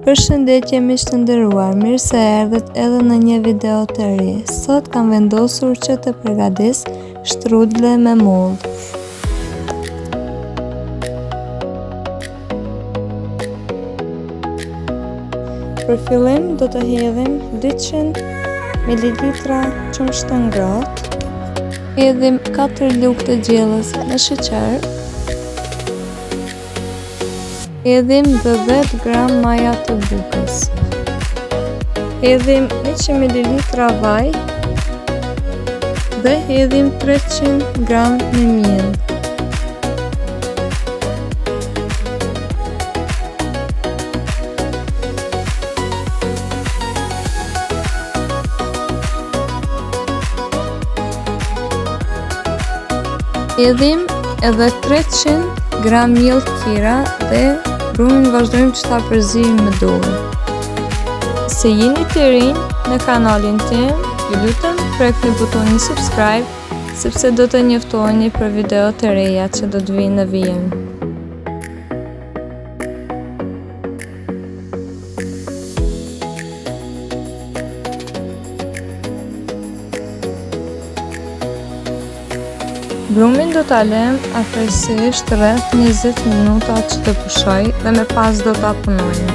Përshëndetje miq të nderuar, mirë se erdhët edhe në një video të ri. Sot kam vendosur që të përgatis shtrudle me mollë. Për fillim do të hedhim 200 ml qumësht të ngrohtë. Hedhim 4 lugë të gjellës me sheqer. Hedhim 10 gram maja të bukës. Hedhim 100 ml vaj dhe hedhim 300 gram me miell. Hedhim edhe 300 gram miell tjera dhe brumin vazhdojmë që ta përzijmë me dorë. Se jeni të rinj në kanalin tim, ju lutem prekni butonin subscribe, sepse do të njoftoheni për video të reja që do të vinë në vijim. Brumin do ta lëm afërsisht rreth 20 minuta që të pushoj dhe më pas do ta punojmë.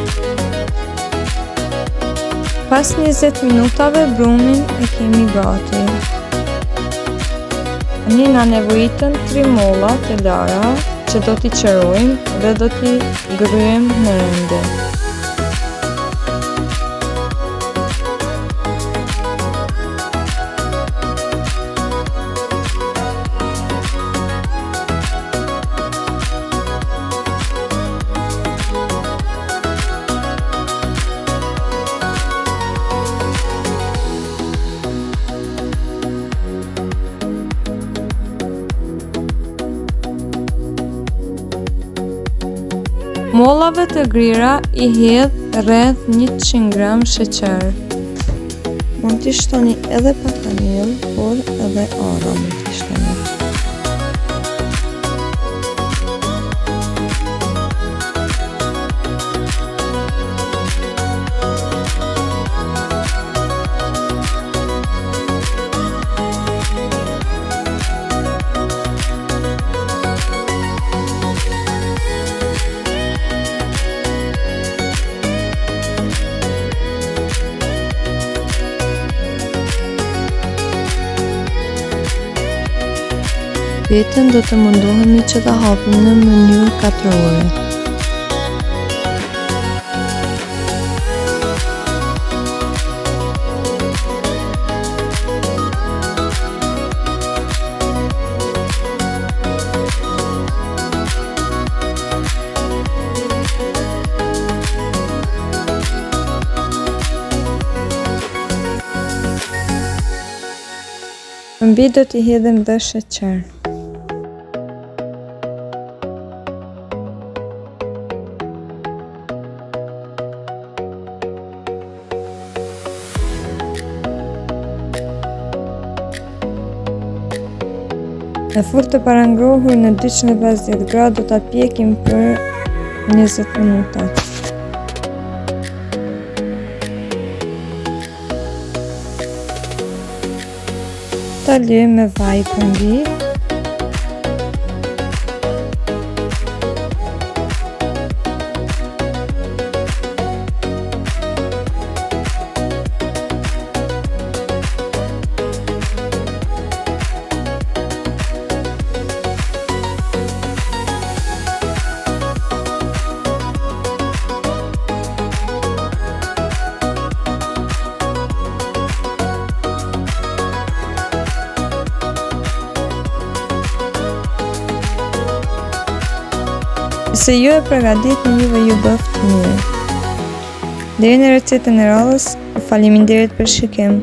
Pas 20 minutave brumin e kemi gati. Tani na nevojitën 3 molla të lara që do t'i qërojmë dhe do t'i gryjmë në rende. Mollave të grira i hedh rreth 100 gram sheqer. Mund t'i shtoni edhe pak kanellë, por edhe ara mund t'i shtoni. Vetën do të mundohemi që ta hapim në mënyrë katrore. Mbi do t'i hedhim dhe sheqer. Në furrë të parangrohur në 250 gradë do ta pjekim për 20 minuta. Ta lëjmë me vaj përmbi. Se ju e përgatit në juve ju bëftë mirë. Deri në recetën e radhës, faleminderit për shikim.